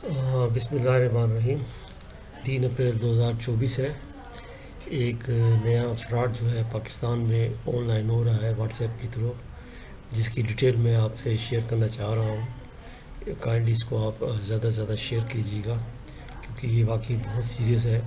بسم اللہ الرحمن الرحیم۔ 3 اپریل 2024 ہے۔ ایک نیا فراڈ جو ہے پاکستان میں آن لائن ہو رہا ہے واٹس ایپ کے تھرو، جس کی ڈیٹیل میں آپ سے شیئر کرنا چاہ رہا ہوں۔ کائنڈلی اس کو آپ زیادہ سے زیادہ شیئر کیجیے گا، کیونکہ یہ واقعی بہت سیریس ہے۔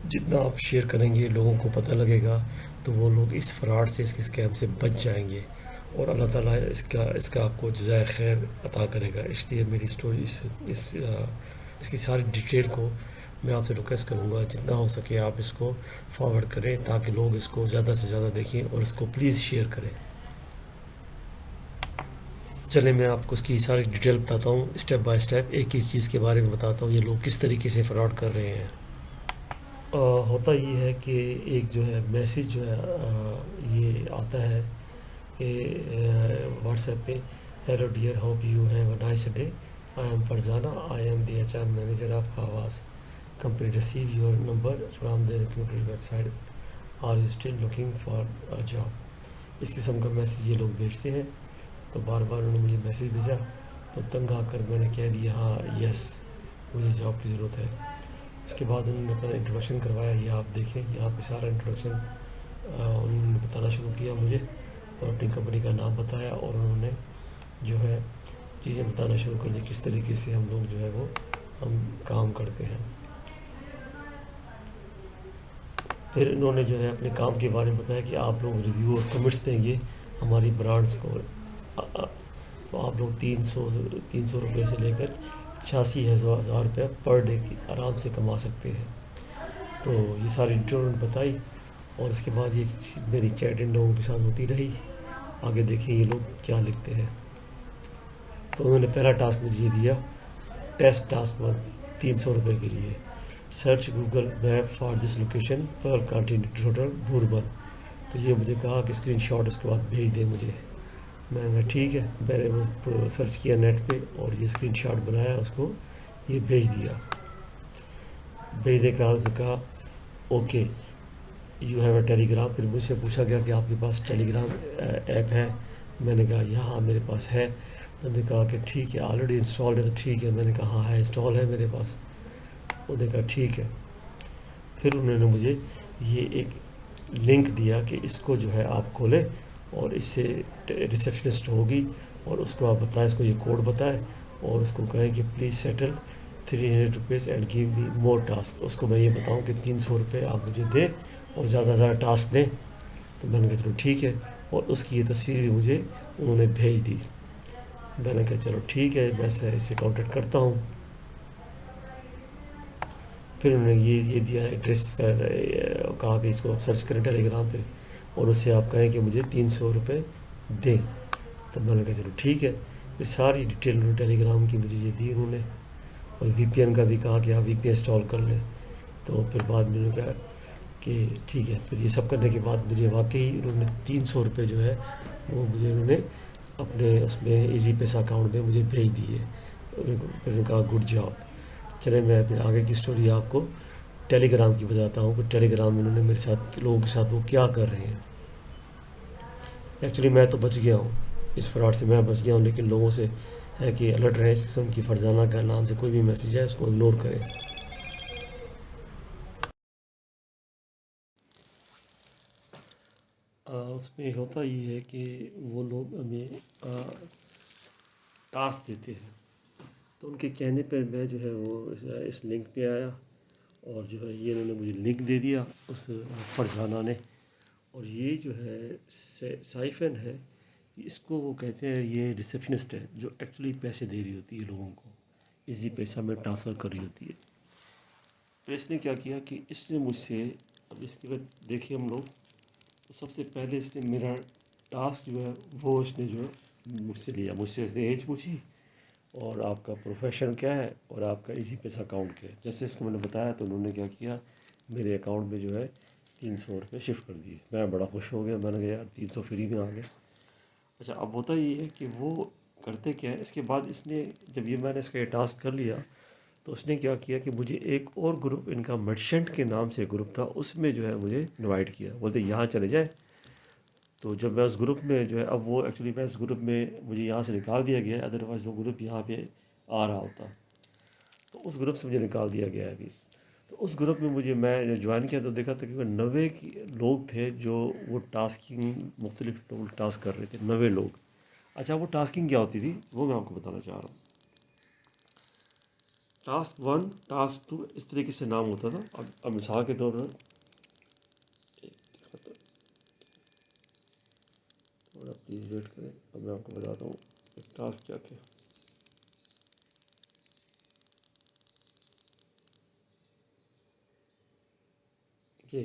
جتنا آپ شیئر کریں گے لوگوں کو پتہ لگے گا تو وہ لوگ اس فراڈ سے، اس کے اسکیم سے بچ جائیں گے، اور اللہ تعالیٰ اس کا آپ کو جزائے خیر عطا کرے گا۔ اس لیے میری اسٹوری اس کی ساری ڈیٹیل کو میں آپ سے ریکویسٹ کروں گا جتنا ہو سکے آپ اس کو فارورڈ کریں، تاکہ لوگ اس کو زیادہ سے زیادہ دیکھیں اور اس کو پلیز شیئر کریں۔ چلیں میں آپ کو اس کی ساری ڈیٹیل بتاتا ہوں، اسٹیپ بائی اسٹیپ ایک ایک چیز کے بارے میں بتاتا ہوں، یہ لوگ کس طریقے سے فراڈ کر رہے ہیں۔ ہوتا یہ ہے کہ ایک جو ہے میسیج جو ہے یہ آتا ہے کہ واٹس ایپ پہ: hello dear, hope you have a nice day, I am Farzana, I am the H R manager of Awaz company, receive your number from the recruiter website, are you still looking for a job. اس قسم کا message یہ لوگ بھیجتے ہیں۔ تو بار بار انہوں نے مجھے میسیج بھیجا، تو تنگ آ کر میں نے کہہ دیا ہاں یس، مجھے جاب کی ضرورت ہے۔ اس کے بعد انہوں نے اپنا انٹروڈکشن کروایا، یہ آپ دیکھیں یہاں پہ سارا انٹروڈکشن انہوں نے بتانا شروع کیا مجھے، اور اپنی کمپنی کا نام بتایا، اور انہوں نے جو ہے چیزیں بتانا شروع کر دی کس طریقے سے ہم لوگ جو ہے وہ ہم کام کرتے ہیں۔ پھر انہوں نے جو ہے اپنے کام کے بارے میں بتایا کہ آپ لوگ ریویو اور کمنٹس دیں گے ہماری برانڈس کو، تو آپ لوگ 300 روپے سے لے کر 86,000 روپے پر ڈے کی آرام سے کما سکتے ہیں۔ تو یہ ساری ڈیٹیل انہوں نے بتائی، اور اس کے بعد یہ میری چیٹ ان لوگوں کے ساتھ ہوتی رہی۔ آگے دیکھیں یہ لوگ کیا لکھتے ہیں۔ تو انہوں نے پہلا ٹاسک مجھے یہ دیا، ٹیسٹ ٹاسک 1، 300 روپے کے لیے: search Google map for this location per continue hotel bourbon. تو یہ مجھے کہا کہ اسکرین شاٹ اس کے بعد بھیج دیں مجھے۔ میں نے کہا ٹھیک ہے، میں نے وہ سرچ کیا نیٹ پہ اور یہ اسکرین شاٹ بنایا، اس کو یہ بھیج دیا۔ بھیجنے کے بعد کہا okay you have a telegram. پھر مجھ سے پوچھا گیا کہ آپ کے پاس ٹیلی گرام ایپ ہے؟ میں نے کہا یہاں میرے پاس ہے۔ تو انہوں نے کہا کہ ٹھیک ہے، آلریڈی انسٹالڈ ہے؟ تو ٹھیک ہے، میں نے کہا ہاں ہے، انسٹال ہے میرے پاس۔ انہوں نے کہا ٹھیک ہے۔ پھر انہوں نے مجھے یہ ایک لنک دیا کہ اس کو جو ہے آپ کھولیں، اور اس سے ریسیپشنسٹ ہوگی، اور اس کو آپ بتائیں، اس کو یہ کوڈ بتائیں، اور اس کو کہیں کہ please settle 300 rupees and give me more task. اس کو میں یہ بتاؤں کہ 300 روپے آپ مجھے دیں اور زیادہ سے زیادہ ٹاسک دیں۔ تو میں نے کہا چلو ٹھیک ہے، اور اس کی یہ تصویر بھی مجھے انہوں نے بھیج دی۔ میں نے کہا چلو ٹھیک ہے، میں اس سے کانٹیکٹ کرتا ہوں۔ پھر انہوں نے یہ دیا ایڈریس کا، کہا کہ اس کو آپ سرچ کریں ٹیلی گرام پہ، اور اس سے آپ کہیں کہ مجھے 300 روپے دیں۔ تو میں نے کہا چلو ٹھیک ہے۔ پھر ساری ڈیٹیل انہوں نے ٹیلی گرام کی مجھے یہ دی انہوں نے، اور وی پی این کا بھی کہا کہ آپ وی پی این انسٹال کر لیں۔ تو پھر بعد میں انہوں نے کہا کہ ٹھیک ہے۔ پھر یہ سب کرنے کے بعد مجھے واقعی انہوں نے 300 روپے جو ہے وہ مجھے انہوں نے اپنے اس میں ایزی پیسہ اکاؤنٹ میں مجھے بھیج دیے۔ پھر انہوں نے کہا گڈ جاب۔ چلے میں پھر آگے کی اسٹوری آپ کو ٹیلی گرام کی بتاتا ہوں کہ ٹیلی گرام میں انہوں نے میرے ساتھ، لوگوں کے ساتھ وہ کیا کر رہے ہیں۔ ایکچولی میں تو بچ گیا ہوں اس فراڈ سے، میں بچ گیا ہوں، لیکن لوگوں سے ہے کہ الرٹ رہے اس قسم کی فرزانہ کا نام سے کوئی بھی میسیج ہے اس کو اگنور کریں۔ اس میں ہوتا یہ ہے کہ وہ لوگ ہمیں ٹاسک دیتے ہیں، تو ان کے کہنے پر میں جو ہے وہ اس لنک پہ آیا، اور جو ہے یہ انہوں نے مجھے لنک دے دیا اس فرزانہ نے، اور یہ جو ہے سائفن ہے، اس کو وہ کہتے ہیں، یہ ریسیپشنسٹ ہے جو ایکچولی پیسے دے رہی ہوتی ہے لوگوں کو، ایزی پیسہ میں ٹرانسفر کر رہی ہوتی ہے۔ تو اس نے کیا کیا کہ اس نے مجھ سے، اب اس کے بعد دیکھیں ہم لوگ، تو سب سے پہلے اس نے میرا ٹاسک جو ہے وہ اس نے جو ہے مجھ سے لیا، مجھ سے اس نے ایج پوچھی، اور آپ کا پروفیشن کیا ہے، اور آپ کا ایزی پیسہ اکاؤنٹ کیا ہے۔ جیسے اس کو میں نے بتایا تو انہوں نے کیا کیا، میرے اکاؤنٹ میں جو ہے 300 روپے شفٹ کر دیے۔ میں بڑا خوش ہو گیا، میں نے کہا یار 300 فری میں آ گیا۔ اچھا اب ہوتا یہ ہے کہ وہ کرتے کیا ہے، اس کے بعد اس نے جب یہ میں نے اس کا یہ ٹاسک کر لیا، تو اس نے کیا کیا کہ مجھے ایک اور گروپ، ان کا مرچنٹ کے نام سے گروپ تھا، اس میں جو ہے مجھے انوائٹ کیا، بولتے یہاں چلے جائیں۔ تو جب میں اس گروپ میں جو ہے، اب وہ ایکچولی میں اس گروپ میں، مجھے یہاں سے نکال دیا گیا ہے، ادروائز وہ گروپ یہاں پہ آ رہا ہوتا۔ تو اس گروپ سے مجھے نکال دیا گیا ہے ابھی. تو اس گروپ میں میں جوائن کیا تو دیکھا تقریباً 90 لوگ تھے جو وہ ٹاسکنگ مختلف لوگ ٹاسک کر رہے تھے. 90 لوگ. اچھا وہ ٹاسکنگ کیا ہوتی تھی وہ میں آپ کو بتانا چاہ رہا ہوں. ٹاسک 1 ٹاسک 2 اس طریقے سے نام ہوتا تھا. اب مثال کے طور پر تھوڑا پلیز ویٹ کریں. اب میں آپ کو بتاتا ہوں ٹاسک کیا تھے. یہ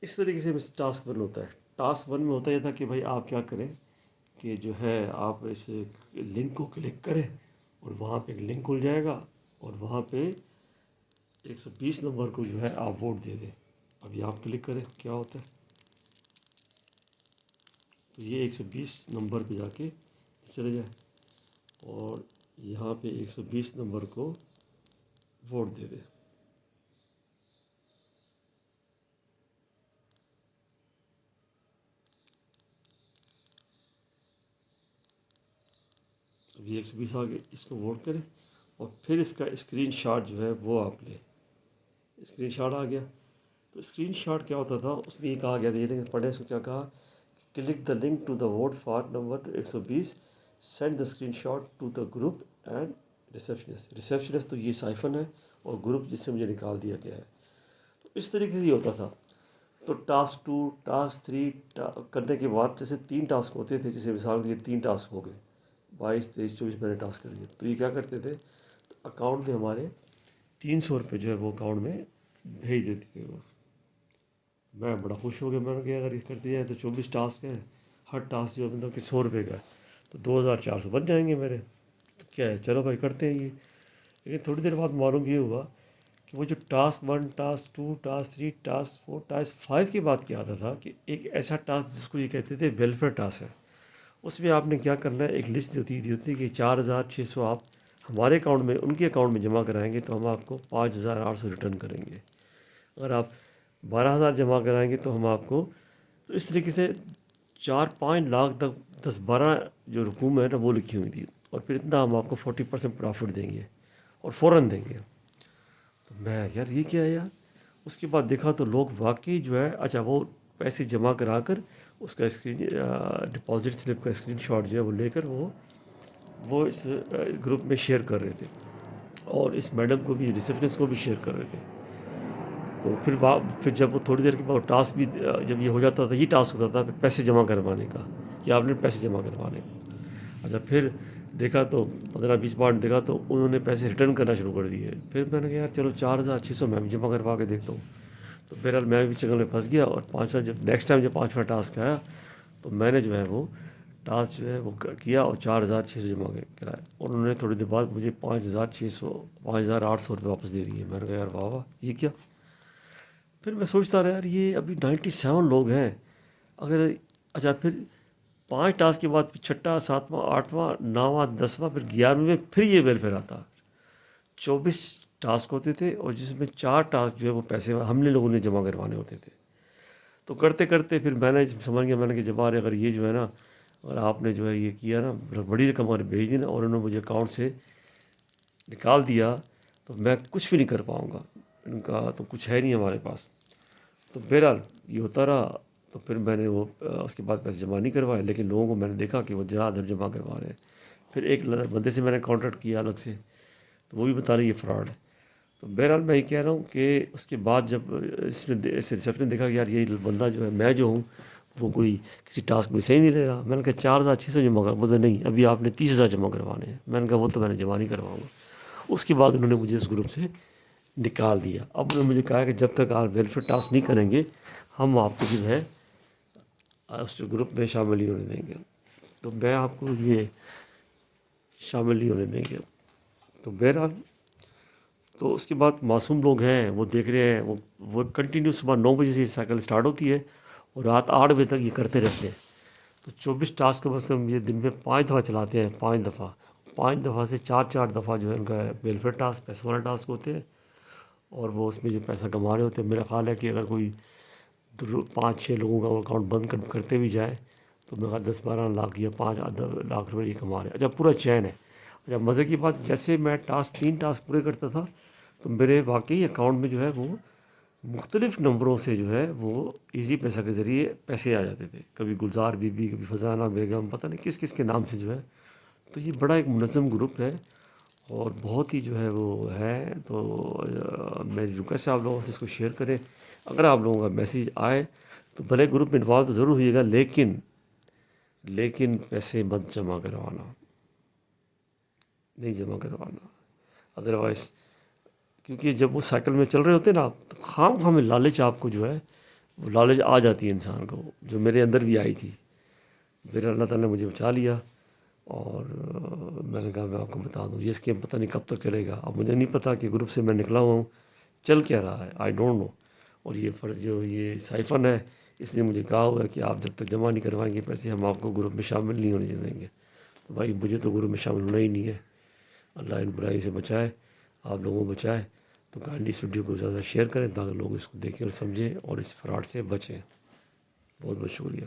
اس طریقے سے ٹاسک 1 ہوتا ہے. ٹاسک 1 میں ہوتا یہ تھا کہ بھائی آپ کیا کریں کہ جو ہے آپ اس لنک کو کلک کریں اور وہاں پہ ایک لنک کھل جائے گا اور وہاں پہ 120 نمبر کو جو ہے آپ ووٹ دے دیں. ابھی آپ کلک کریں کیا ہوتا ہے تو یہ 120 نمبر پہ جا کے چلے جائے اور یہاں پہ 120 نمبر کو ووٹ دے دے. ابھی 120 آگے اس کو ووٹ کریں اور پھر اس کا اسکرین شاٹ جو ہے وہ آپ لیں. اسکرین شاٹ آ گیا. تو اسکرین شاٹ کیا ہوتا تھا اس میں یہ کہا گیا تھا یہ پڑھیں اس کو کیا کہا click the link to the vote for number 120 send the screenshot to the group and receptionist. تو یہ سائفن ہے اور گروپ جس سے مجھے نکال دیا گیا ہے. تو اس طریقے سے یہ ہوتا تھا. تو ٹاسک 2 ٹاسک 3 کرنے کے بعد جیسے 3 ٹاسک ہوتے تھے جیسے مثال کے 3 ٹاسک ہو گئے 22 23 24 میں نے ٹاسک کر دیا. تو یہ کیا کرتے تھے اکاؤنٹ میں ہمارے 300 روپے جو ہے وہ اکاؤنٹ میں بھیج دیتے تھے. وہ میں بڑا خوش ہو گیا. میں نے کہا اگر یہ کر دیا ہے تو 24 ٹاسک ہیں ہر ٹاسک جو ہے مطلب کہ 100 روپے کا ہے تو 2400 بن جائیں گے میرے. تو کیا ہے چلو بھائی کرتے ہیں یہ. لیکن تھوڑی دیر بعد معلوم یہ ہوا کہ وہ جو task 1 task 2 task 3 task 4 task 5 کی بات کیا آتا تھا کہ ایک ایسا ٹاسک جس کو یہ کہتے تھے ویلفیئر ٹاسک ہے. اس میں آپ نے کیا کرنا ہے ایک لسٹ ہوتی تھی کہ 4600 آپ ہمارے اکاؤنٹ میں ان کے اکاؤنٹ میں جمع کرائیں گے تو ہم آپ کو 5800 ریٹرن کریں گے. اگر آپ 12,000 جمع کرائیں گے تو ہم آپ کو تو اس طریقے سے 4-5 لاکھ تک 10-12 جو رقوم ہے نا وہ لکھی ہوئی تھی اور پھر اتنا ہم آپ کو 40% پرافٹ دیں گے اور فوراً دیں گے. تو میں یار یہ کیا ہے یار. اس کے بعد دیکھا تو لوگ واقعی جو ہے اچھا وہ پیسے جمع کرا کر اس کا اسکرین ڈپازٹ سلپ کا اسکرین شاٹ جو ہے وہ لے کر وہ اس گروپ میں شیئر کر رہے تھے اور اس میڈم کو بھی ریسیپشنسٹ کو بھی شیئر کر رہے تھے. تو پھر جب وہ تھوڑی دیر کے بعد ٹاسک بھی جب یہ ہو جاتا تھا یہ ٹاسک ہوتا تھا پھر پیسے جمع کروانے کا کہ آپ نے پیسے جمع کروانے. اچھا پھر دیکھا تو 15-20 منٹ دیکھا تو انہوں نے پیسے ریٹرن کرنا شروع کر دیے. پھر میں نے کہا یار چلو 4600 میں بھی جمع کروا کے دیکھتا ہوں. تو بہرحال میں بھی چکر میں پھنس گیا اور 5واں جب نیکسٹ ٹائم جب 5واں ٹاسک آیا تو میں نے جو ہے وہ ٹاسک جو ہے وہ کیا اور 4600 جمع کرایا اور انہوں نے تھوڑی دیر بعد مجھے 5800 روپے واپس دے دیے. میں نے کہا یار واہ واہ یہ کیا. پھر میں سوچتا رہا یار یہ ابھی 97 لوگ ہیں اگر اچھا پھر 5 ٹاسک کے بعد پھر 6واں 7واں 8واں 9واں 10واں پھر 11ویں میں پھر یہ ویلفیئر آتا. 24 ٹاسک ہوتے تھے اور جس میں 4 ٹاسک جو ہے وہ پیسے ہم نے لوگوں نے جمع کروانے ہوتے تھے. تو کرتے کرتے پھر میں نے سمجھ گیا میں نے کہ جب اگر یہ جو ہے نا اگر آپ نے جو ہے یہ کیا نا بڑی رقم اور بھیج دی نا اور انہوں نے مجھے اکاؤنٹ سے نکال دیا تو میں کچھ بھی نہیں کر پاؤں گا. ان کا تو کچھ ہے نہیں ہمارے پاس. تو بہرحال یہ ہوتا رہا. تو پھر میں نے وہ اس کے بعد پیسے جمع نہیں کروائے لیکن لوگوں کو میں نے دیکھا کہ وہ جہاں ادھر جمع کروا رہے ہیں. پھر ایک بندے سے میں نے کانٹیکٹ کیا الگ سے تو وہ بھی بتا رہی یہ فراڈ ہے. تو بہرحال میں یہ کہہ رہا ہوں کہ اس کے بعد جب اس نے ریسیپشن نے دیکھا کہ یار یہ بندہ جو ہے میں جو ہوں وہ کوئی کسی ٹاسک میں صحیح نہیں لے رہا. میں نے کہا 4600 جمع کر بولے نہیں ابھی آپ نے 30,000 جمع کروانے ہیں. میں نے کہا وہ تو میں نے جمع نہیں کرواؤں گا. اس کے بعد انہوں نے مجھے اس گروپ سے نکال دیا. اب انہوں نے مجھے کہا کہ جب تک آپ ویلفیئر ٹاسک نہیں کریں گے ہم آپ کو جو ہے اس گروپ میں شامل نہیں ہونے دیں گے. تو میں آپ کو یہ شامل نہیں ہونے دیں گے. تو بہرحال تو اس کے بعد معصوم لوگ ہیں وہ دیکھ رہے ہیں وہ کنٹینیو صبح 9 بجے سے سائیکل اسٹارٹ ہوتی ہے اور رات 8 بجے تک یہ کرتے رہتے ہیں. تو 24 ٹاسک کا مطلب یہ دن میں 5 دفعہ چلاتے ہیں. 5 دفعہ سے 4 دفعہ جو ہے ان کا ویلفیئر ٹاسک پیسے والا ٹاسک ہوتے ہیں اور وہ اس میں جو پیسہ کما رہے ہوتے ہیں. میرا خیال ہے کہ اگر کوئی 5-6 لوگوں کا وہ اکاؤنٹ بند کرتے بھی جائے تو میرا 10-12 لاکھ یا 5 لاکھ روپے یہ کما رہے ہیں. اچھا پورا چین ہے. اچھا مزے کی بات، جیسے میں 3 ٹاسک پورے کرتا تھا تو میرے واقعی اکاؤنٹ میں جو ہے وہ مختلف نمبروں سے جو ہے وہ ایزی پیسہ کے ذریعے پیسے آ جاتے تھے، کبھی گلزار بی بی، کبھی فضانہ بیگم، پتہ نہیں کس کس کے نام سے جو ہے. تو یہ بڑا ایک منظم گروپ ہے اور بہت ہی جو ہے وہ ہے. تو میری ریکویسٹ ہے آپ لوگوں سے اس کو شیئر کریں. اگر آپ لوگوں کا میسیج آئے تو بھلے گروپ میں انوالو تو ضرور ہوئیے گا، لیکن پیسے مت جمع کروانا، نہیں جمع کروانا. ادروائز کیونکہ جب وہ سائیکل میں چل رہے ہوتے ہیں نا تو خام میں لالچ آپ کو جو ہے وہ لالچ آ جاتی ہے انسان کو، جو میرے اندر بھی آئی تھی. پھر اللہ تعالیٰ نے مجھے بچا لیا اور میں نے کہا میں آپ کو بتا دوں یہ اسکیم پتہ نہیں کب تک چلے گا. اب مجھے نہیں پتہ کہ گروپ سے میں نکلا ہوا ہوں چل کیا رہا ہے، آئی ڈونٹ نو. اور یہ فرض جو یہ سائفن ہے اس لیے مجھے کہا ہوا ہے کہ آپ جب تک جمع نہیں کروائیں گے پیسے ہم آپ کو گروپ میں شامل نہیں ہونے دیں گے. تو بھائی مجھے تو گروپ میں شامل ہونا ہی نہیں ہے. اللہ ان برائی سے بچائے، آپ لوگوں کو بچائے. تو کائنڈلی اس ویڈیو کو زیادہ شیئر کریں تاکہ لوگ اس کو دیکھیں اور سمجھیں اور اس فراڈ سے بچیں. بہت بہت شکریہ.